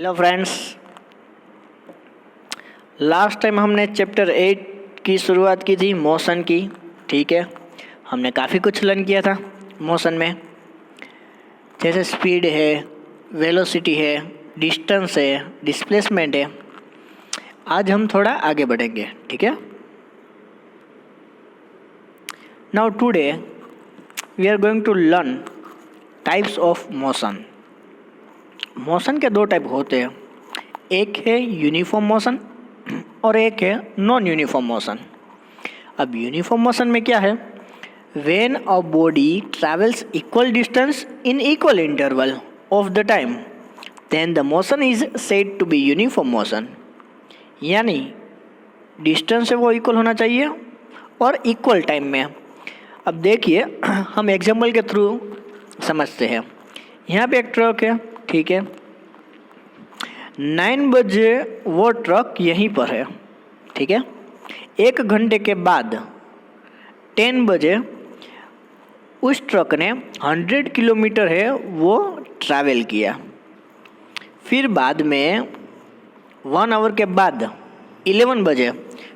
Hello friends, last time हमने chapter 8 की शुरुआत की थी मोशन की। ठीक है, हमने काफ़ी कुछ लर्न किया था मोशन में, जैसे स्पीड है, वेलोसिटी है, डिस्टेंस है, डिस्प्लेसमेंट है। आज हम थोड़ा आगे बढ़ेंगे। ठीक है, now today we are going to learn types of motion. Motion के दो टाइप होते हैं, एक है यूनिफॉर्म मोशन और एक है नॉन यूनिफॉर्म मोशन। अब यूनिफॉर्म मोशन में क्या है, when a body travels equal distance in equal interval of the time then the motion is said to be uniform motion. यानी डिस्टेंस है वो इक्वल होना चाहिए और इक्वल टाइम में। अब देखिए हम एग्जाम्पल के थ्रू समझते हैं। यहाँ पे एक ट्रक है, ठीक है, 9 बजे वो ट्रक यहीं पर है। ठीक है, 1 घंटे के बाद 10 बजे उस ट्रक ने 100 किलोमीटर है वो ट्रैवल किया। फिर बाद में 1 आवर के बाद 11 बजे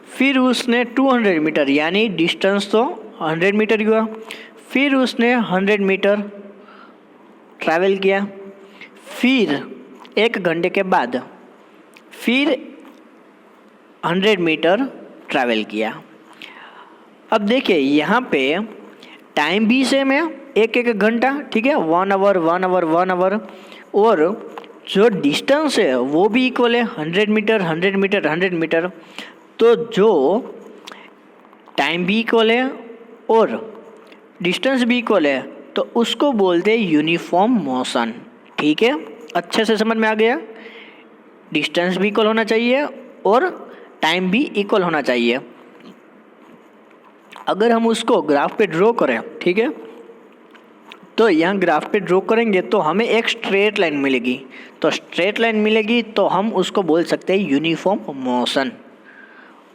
फिर उसने 200 मीटर, यानी डिस्टेंस तो 100 मीटर हुआ, फिर उसने 100 मीटर ट्रैवल किया। फिर 1 घंटे के बाद फिर 100 मीटर ट्रैवल किया। अब देखिए यहाँ पे टाइम भी सेम है, एक घंटा। ठीक है, 1 आवर 1 आवर 1 आवर, और जो डिस्टेंस है वो भी इक्वल है, 100 मीटर 100 मीटर 100 मीटर। तो जो टाइम भी इक्वल है और डिस्टेंस भी इक्वल है तो उसको बोलते हैं यूनिफॉर्म मोशन। ठीक है, अच्छे से समझ में आ गया। डिस्टेंस भी इक्वल होना चाहिए और टाइम भी इक्वल होना चाहिए। अगर हम उसको ग्राफ पे ड्रॉ करें, ठीक है, तो यहाँ ग्राफ पे ड्रॉ करेंगे तो हमें एक स्ट्रेट लाइन मिलेगी। तो स्ट्रेट लाइन मिलेगी तो हम उसको बोल सकते हैं यूनिफॉर्म मोशन।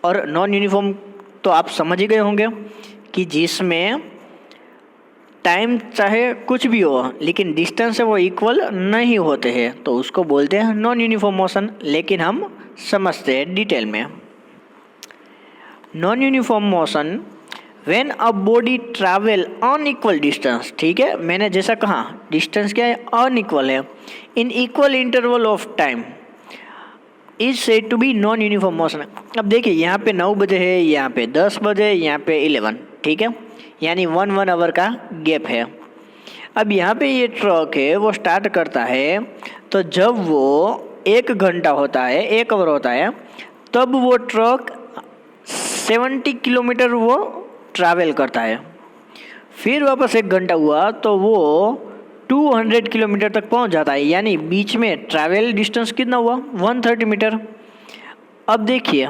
और नॉन यूनिफॉर्म तो आप समझ ही गए होंगे कि जिसमें टाइम चाहे कुछ भी हो लेकिन डिस्टेंस है वो इक्वल नहीं होते हैं, तो उसको बोलते हैं नॉन यूनिफॉर्म मोशन। लेकिन हम समझते हैं डिटेल में। Non uniform motion when a body travel unequal distance. ठीक है, मैंने जैसा कहा डिस्टेंस क्या है, अनइक्वल है, in equal interval of time is said to be non uniform motion. अब देखिए यहाँ पे 9 बजे है, यहाँ पे 10 बजे, यहाँ पे 11। ठीक है, यानी 1 आवर का गैप है। अब यहाँ पे ये ट्रक है वो स्टार्ट करता है, तो जब वो 1 घंटा होता है, 1 आवर होता है, तब वो ट्रक 70 किलोमीटर वो ट्रैवल करता है। फिर वापस 1 घंटा हुआ तो वो 200 किलोमीटर तक पहुँच जाता है, यानी बीच में ट्रैवल डिस्टेंस कितना हुआ, 130 मीटर। अब देखिए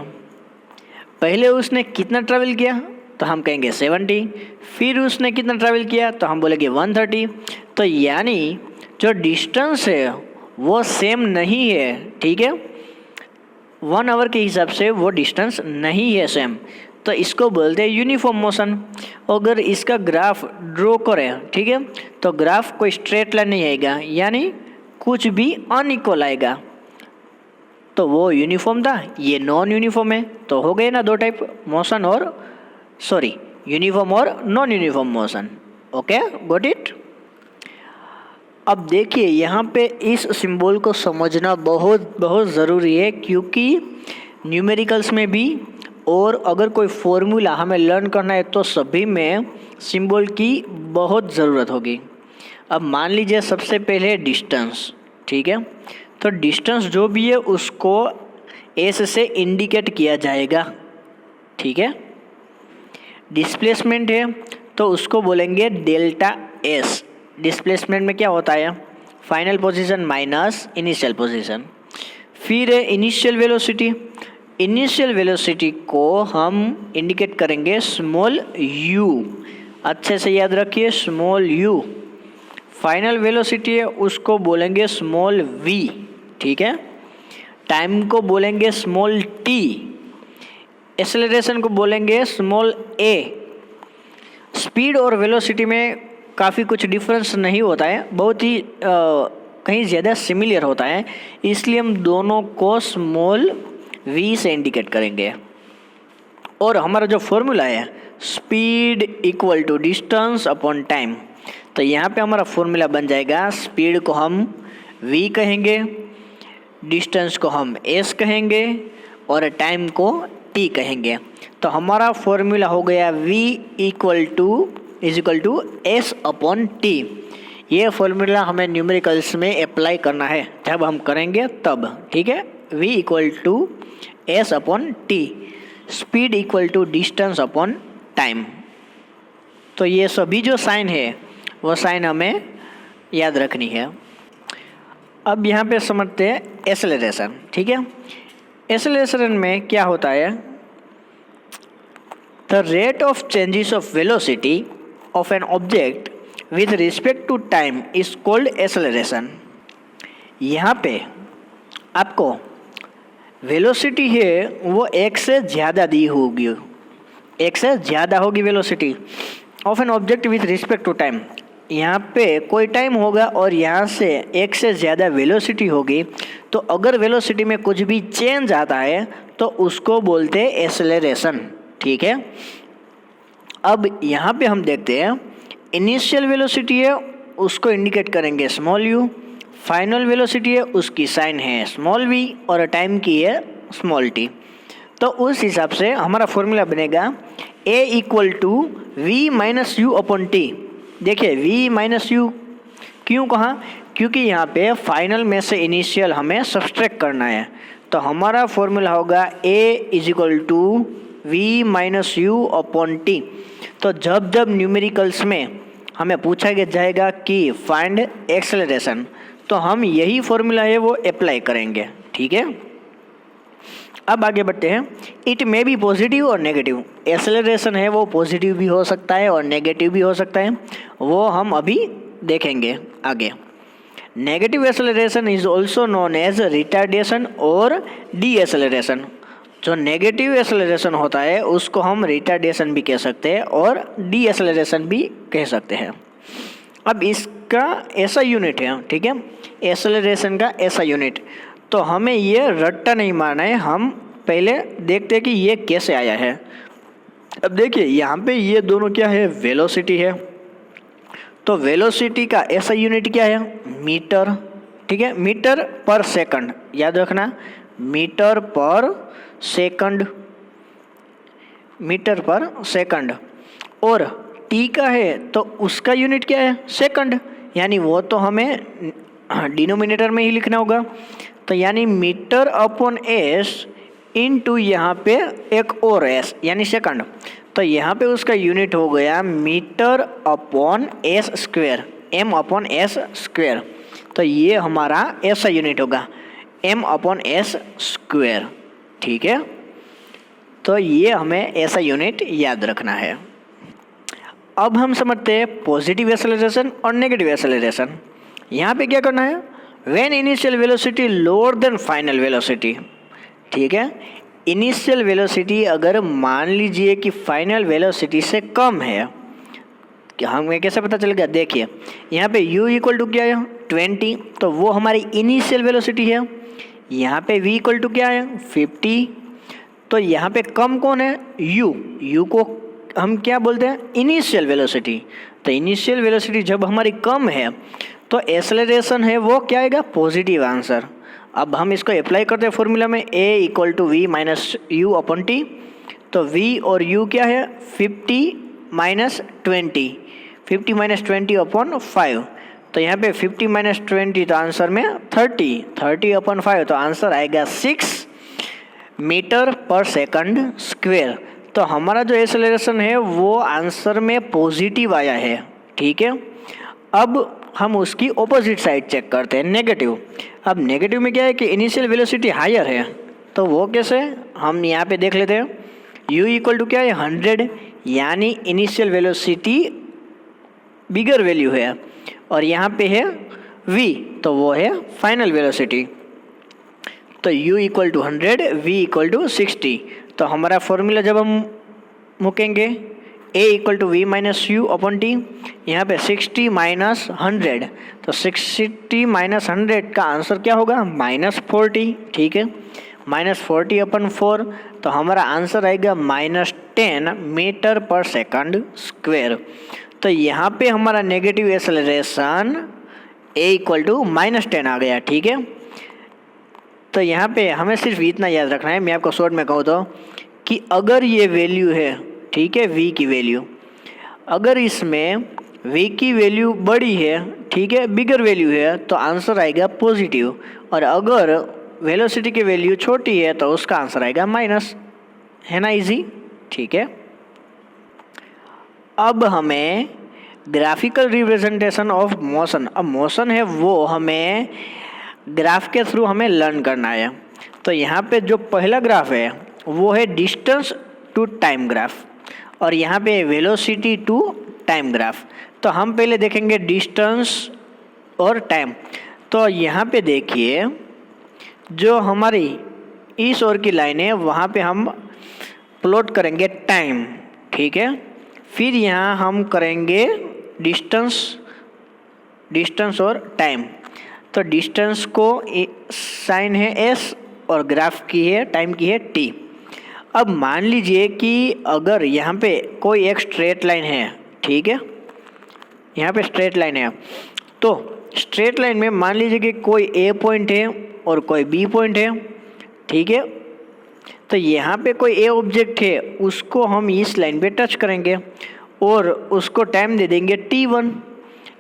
पहले उसने कितना ट्रैवल किया, तो हम कहेंगे 70। फिर उसने कितना ट्रैवल किया तो हम बोलेंगे 130। तो यानी जो डिस्टेंस है वो सेम नहीं है। ठीक है, 1 आवर के हिसाब से वो डिस्टेंस नहीं है सेम, तो इसको बोलते हैं यूनिफॉर्म मोशन। अगर इसका ग्राफ ड्रॉ करें, ठीक है, तो ग्राफ कोई स्ट्रेट लाइन नहीं आएगा, यानी कुछ भी अनइक्वल आएगा, तो वो यूनिफॉर्म था, ये नॉन यूनिफॉर्म है। तो हो गए ना दो टाइप, मोशन और यूनिफॉर्म और non uniform motion. Okay, got it. अब देखिए यहाँ पे इस सिंबल को समझना बहुत बहुत ज़रूरी है, क्योंकि न्यूमेरिकल्स में भी और अगर कोई फॉर्मूला हमें लर्न करना है तो सभी में सिंबल की बहुत ज़रूरत होगी। अब मान लीजिए सबसे पहले डिस्टेंस। ठीक है, तो डिस्टेंस जो भी है उसको एस से इंडिकेट किया जाएगा। ठीक है, डिस्प्लेसमेंट है तो उसको बोलेंगे डेल्टा एस। डिस्प्लेसमेंट में क्या होता है, final position minus initial position. फिर है इनिशियल वेलोसिटी। इनिशियल वेलोसिटी को हम इंडिकेट करेंगे स्मॉल यू, अच्छे से याद रखिए, स्मॉल यू। फाइनल वेलोसिटी है उसको बोलेंगे स्मॉल वी। ठीक है, टाइम को बोलेंगे स्मॉल टी, एक्सेलरेशन को बोलेंगे स्मॉल ए। स्पीड और वेलोसिटी में काफ़ी कुछ डिफरेंस नहीं होता है, बहुत ही कहीं ज़्यादा सिमिलर होता है, इसलिए हम दोनों को स्मॉल v से इंडिकेट करेंगे। और हमारा जो फॉर्मूला है speed equal to distance upon time, तो यहाँ पे हमारा फॉर्मूला बन जाएगा, स्पीड को हम v कहेंगे, डिस्टेंस को हम s कहेंगे और टाइम को t कहेंगे। तो हमारा फॉर्मूला हो गया v is equal to s upon t। ये फॉर्मूला हमें न्यूमेरिकल्स में अप्लाई करना है, जब हम करेंगे तब, ठीक है। v equal to s upon t, speed equal to distance upon time. तो ये सभी जो साइन है वो साइन हमें याद रखनी है। अब यहाँ पे समझते हैं एक्सेलरेशन, ठीक है। एक्सेलरेशन में क्या होता है, the rate of changes of velocity of an object with respect to time is called acceleration. यहाँ पे आपको वेलोसिटी है वो एक से ज़्यादा दी होगी, एक से ज़्यादा होगी velocity of an object with respect to time. यहाँ पे कोई टाइम होगा और यहाँ से एक से ज़्यादा वेलोसिटी होगी, तो अगर वेलोसिटी में कुछ भी चेंज आता है तो उसको बोलते हैं एक्सेलरेशन, ठीक है। अब यहाँ पे हम देखते हैं इनिशियल वेलोसिटी है उसको इंडिकेट करेंगे स्मॉल u, फाइनल वेलोसिटी है उसकी साइन है स्मॉल v और टाइम की है स्मॉल t। तो उस हिसाब से हमारा फॉर्मूला बनेगा a equal to v minus u upon t। देखिए v माइनस यू क्यों कहा, क्योंकि यहाँ पे फाइनल में से इनिशियल हमें सब्सट्रैक्ट करना है। तो हमारा फॉर्मूला होगा a is equal to v minus u upon t। तो जब जब न्यूमेरिकल्स में हमें पूछा जाएगा कि फाइंड एक्सेलरेशन, तो हम यही फॉर्मूला है वो अप्लाई करेंगे, ठीक है। अब आगे बढ़ते हैं। इट मे बी पॉजिटिव और नेगेटिव। एक्सेलरेशन है वो पॉजिटिव भी हो सकता है और नेगेटिव भी हो सकता है, वो हम अभी देखेंगे आगे। Negative acceleration is also known as retardation और डी एक्सेलरेशन। जो नेगेटिव एक्सेलरेशन होता है उसको हम रिटार्डेशन भी कह सकते हैं और डी एक्सेलरेशन भी कह सकते हैं। अब इसका ऐसा यूनिट है, ठीक है, एक्सेलरेशन का ऐसा यूनिट, तो हमें ये रट्टा नहीं मारना है, हम पहले देखते हैं कि ये कैसे आया है। अब देखिए यहाँ पे ये दोनों क्या है, वेलोसिटी है, तो वेलोसिटी का ऐसा यूनिट क्या है, मीटर, ठीक है, मीटर पर सेकंड, याद रखना मीटर पर सेकंड, मीटर पर सेकंड। और टी का है तो उसका यूनिट क्या है, सेकंड, यानी वो तो हमें डिनोमिनेटर में ही लिखना होगा। तो यानी मीटर अपॉन एस इनटू यहाँ पे एक और एस यानी सेकंड, तो यहाँ पे उसका यूनिट हो गया metre upon s square, m upon s square. तो ये हमारा ऐसा यूनिट होगा एम अपॉन एस स्क्वायर, ठीक है। तो ये हमें ऐसा यूनिट याद रखना है। अब हम समझते हैं पॉजिटिव एक्सेलरेशन और नेगेटिव एक्सेलरेशन। यहाँ पे क्या करना है, when initial velocity lower than final velocity, ठीक है। इनिशियल वेलोसिटी अगर मान लीजिए कि फाइनल वेलोसिटी से कम है, कि हमें कैसे पता चलेगा, देखिए यहाँ पे u इक्वल टू क्या है 20, तो वो हमारी इनिशियल वेलोसिटी है। यहाँ पे v इक्वल टू क्या है 50, तो यहाँ पे कम कौन है, u को हम क्या बोलते हैं, इनिशियल वेलोसिटी। तो इनिशियल वेलोसिटी जब हमारी कम है तो एक्सेलरेशन है वो क्या आएगा, पॉजिटिव आंसर। अब हम इसको अप्लाई करते हैं फॉर्मूला में, a equal to v minus u upon t. तो v और u क्या है 50 माइनस 20, 50 माइनस 20 अपॉन 5। तो यहाँ पे 50 माइनस 20 तो आंसर में 30, 30 अपॉन 5, तो आंसर आएगा 6 मीटर पर सेकंड स्क्वायर। तो हमारा जो एक्सेलरेशन है वो आंसर में पॉजिटिव आया है, ठीक है। अब हम उसकी ऑपोजिट साइड चेक करते हैं, नेगेटिव। अब नेगेटिव में क्या है कि इनिशियल वेलोसिटी हायर है, तो वो कैसे, हम यहाँ पे देख लेते हैं। u इक्वल टू क्या है 100, यानी इनिशियल वेलोसिटी बिगर वैल्यू है, और यहाँ पे है v, तो वो है फाइनल वेलोसिटी। तो u equal to 100, v equal to 60। तो हमारा फॉर्मूला जब हम मुकेंगे a equal to v minus u upon t. यहाँ पे 60 माइनस 100, तो 60 माइनस 100 का आंसर क्या होगा? -40। ठीक है, -40 अपन 4, तो हमारा आंसर आएगा -10 मीटर पर सेकंड स्क्वेयर। तो यहाँ पे हमारा negative acceleration a equal to -10 आ गया। ठीक है, तो यहाँ पे हमें सिर्फ इतना याद रखना है, मैं आपको शॉर्ट में कहूँ तो, कि अगर ये वैल्यू है, ठीक है, v की वैल्यू, अगर इसमें v की वैल्यू बड़ी है, ठीक है, बिगर वैल्यू है, तो आंसर आएगा पॉजिटिव, और अगर वेलोसिटी की वैल्यू छोटी है तो उसका आंसर आएगा माइनस। है ना इजी? ठीक है, अब हमें ग्राफिकल रिप्रेजेंटेशन ऑफ मोशन, अब मोशन है वो हमें ग्राफ के थ्रू हमें लर्न करना है। तो यहाँ पे जो पहला ग्राफ है वो है डिस्टेंस टू टाइम ग्राफ, और यहाँ पे वेलोसिटी टू टाइम ग्राफ। तो हम पहले देखेंगे डिस्टेंस और टाइम। तो यहाँ पे देखिए, जो हमारी इस ओर की लाइन है वहाँ पे हम प्लॉट करेंगे टाइम। ठीक है, फिर यहाँ हम करेंगे डिस्टेंस और टाइम। तो डिस्टेंस को साइन है एस और ग्राफ की है, टाइम की है टी। अब मान लीजिए कि अगर यहाँ पे कोई एक स्ट्रेट लाइन है, ठीक है, यहाँ पे स्ट्रेट लाइन है, तो स्ट्रेट लाइन में मान लीजिए कि कोई ए पॉइंट है और कोई बी पॉइंट है। ठीक है, तो यहाँ पे कोई ए ऑब्जेक्ट है, उसको हम इस लाइन पे टच करेंगे और उसको टाइम दे देंगे t1।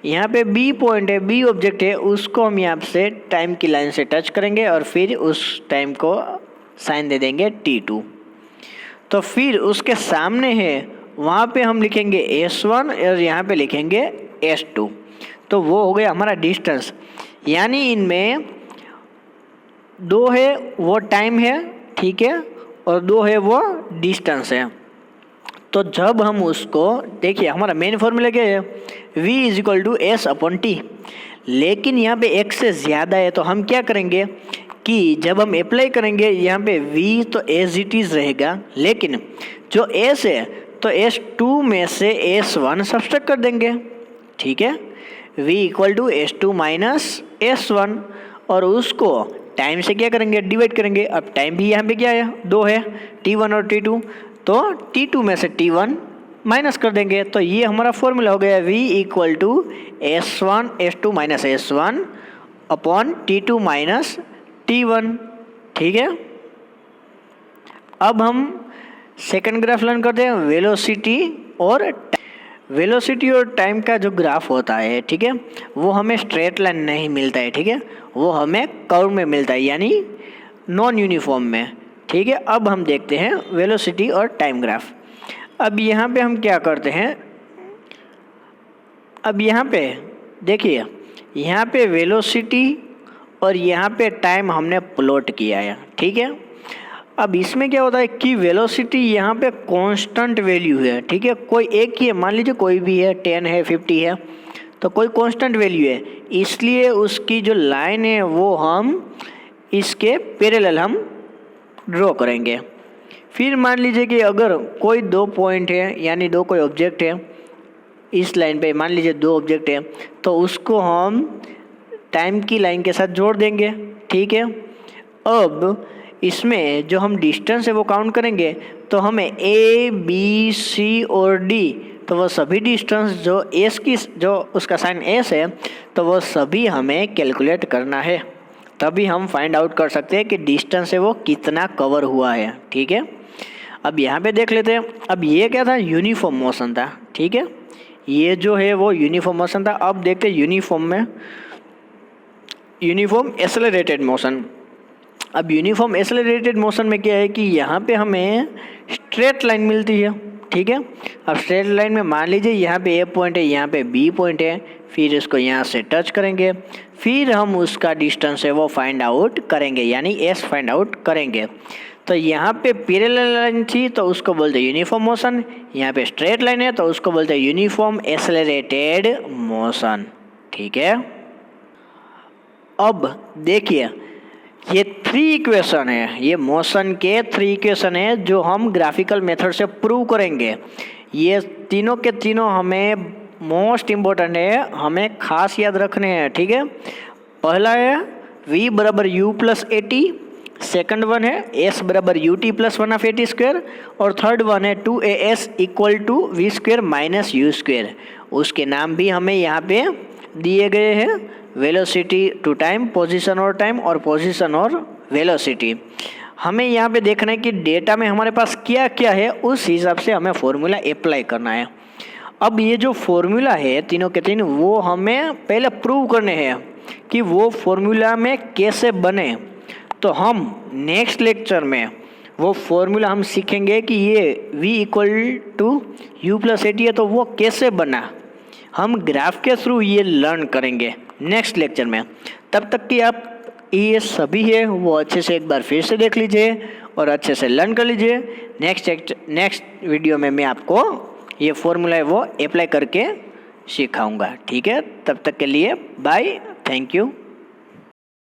यहाँ पे बी पॉइंट है, बी ऑब्जेक्ट है, उसको हम यहाँ से टाइम की लाइन से टच करेंगे और फिर उस टाइम को साइन दे देंगे t2। तो फिर उसके सामने है, वहाँ पे हम लिखेंगे s1 और यहाँ पे लिखेंगे s2। तो वो हो गया हमारा डिस्टेंस, यानी इनमें दो है वो टाइम है, ठीक है, और दो है वो डिस्टेंस है। तो जब हम उसको देखिए, हमारा मेन फॉर्मूला क्या है? v is equal to s upon t. लेकिन यहाँ पे x से ज़्यादा है, तो हम क्या करेंगे कि जब हम अप्लाई करेंगे यहाँ पे v तो एज इट इज़ रहेगा, लेकिन जो s है तो s2 में से s1 सब्ट्रैक्ट कर देंगे। ठीक है, v equal to s2 minus s1, और उसको टाइम से क्या करेंगे? डिवाइड करेंगे। अब टाइम भी यहाँ पे क्या है? 2 है, t1 और t2, तो t2 में से t1 माइनस कर देंगे। तो ये हमारा फॉर्मूला हो गया v equal to s2 minus s1 upon t2 minus t1। ठीक है, अब हम सेकंड ग्राफ लर्न करते हैं, वेलोसिटी और टाइम का जो ग्राफ होता है, ठीक है, वो हमें स्ट्रेट लाइन नहीं मिलता है, ठीक है, वो हमें कर्व में मिलता है, यानी नॉन यूनिफॉर्म में। ठीक है, अब हम देखते हैं वेलोसिटी और टाइम ग्राफ। अब यहाँ पे हम क्या करते हैं, अब यहाँ पे देखिए, यहाँ पे वेलोसिटी और यहाँ पे टाइम हमने प्लॉट किया है। ठीक है, अब इसमें क्या होता है कि वेलोसिटी यहाँ पे कांस्टेंट वैल्यू है। ठीक है, कोई एक ही है, मान लीजिए कोई भी है, 10 है, 50 है, तो कोई कांस्टेंट वैल्यू है, इसलिए उसकी जो लाइन है वो हम इसके पैरेलल हम ड्रॉ करेंगे। फिर मान लीजिए कि अगर कोई 2 पॉइंट है, यानी दो कोई ऑब्जेक्ट है, इस लाइन पे मान लीजिए 2 ऑब्जेक्ट है, तो उसको हम टाइम की लाइन के साथ जोड़ देंगे। ठीक है, अब इसमें जो हम डिस्टेंस है वो काउंट करेंगे, तो हमें ए बी सी और डी, तो वो सभी डिस्टेंस जो एस की, जो उसका साइन एस है, तो वो सभी हमें कैलकुलेट करना है, तभी हम फाइंड आउट कर सकते हैं कि डिस्टेंस है वो कितना कवर हुआ है। ठीक है, अब यहाँ पे देख लेते हैं। अब ये क्या था? यूनिफॉर्म मोशन था। ठीक है, ये जो है वो यूनिफॉर्म मोशन था। अब देखते हैं यूनिफॉर्म एक्सेलरेटेड मोशन। अब यूनिफॉर्म एक्सेलरेटेड मोशन में क्या है कि यहाँ पे हमें स्ट्रेट लाइन मिलती है। ठीक है, अब स्ट्रेट लाइन में मान लीजिए यहाँ पे ए पॉइंट है, यहाँ पे बी पॉइंट है, फिर इसको यहाँ से टच करेंगे, फिर हम उसका डिस्टेंस है वो फाइंड आउट करेंगे, यानी एस फाइंड आउट करेंगे। तो यहाँ पे पैरेलल लाइन थी तो उसको बोलते हैं यूनिफॉर्म मोशन, यहाँ पे स्ट्रेट लाइन है तो उसको बोलते हैं यूनिफॉर्म एक्सेलरेटेड मोशन। ठीक है, अब देखिए ये 3 इक्वेशन है, ये मोशन के 3 इक्वेशन है जो हम ग्राफिकल मेथड से प्रूव करेंगे। ये तीनों के तीनों हमें मोस्ट इम्पोर्टेंट है, हमें खास याद रखने हैं, ठीक है। पहला है v बराबर u plus a t, second one है s बराबर यू टी प्लस 1/8 स्क्वायर, और थर्ड वन है 2as equal to v square minus u square. उसके नाम भी हमें यहाँ पे दिए गए हैं, वेलोसिटी टू टाइम, पोजीशन और टाइम, और पोजीशन और वेलोसिटी। हमें यहाँ पे देखना है कि डेटा में हमारे पास क्या क्या है, उस हिसाब से हमें फॉर्मूला अप्लाई करना है। अब ये जो फॉर्मूला है तीनों के तीन, वो हमें पहले प्रूव करने हैं कि वो फॉर्मूला में कैसे बने। तो हम नेक्स्ट लेक्चर में वो फॉर्मूला हम सीखेंगे कि ये v equal to u plus a t है, तो वो कैसे बना, हम ग्राफ के थ्रू ये लर्न करेंगे नेक्स्ट लेक्चर में। तब तक कि आप ये सभी है वो अच्छे से एक बार फिर से देख लीजिए और अच्छे से लर्न कर लीजिए। नेक्स्ट वीडियो में मैं आपको ये फॉर्मूला है वो अप्लाई करके सिखाऊंगा, ठीक है। तब तक के लिए बाय, थैंक यू।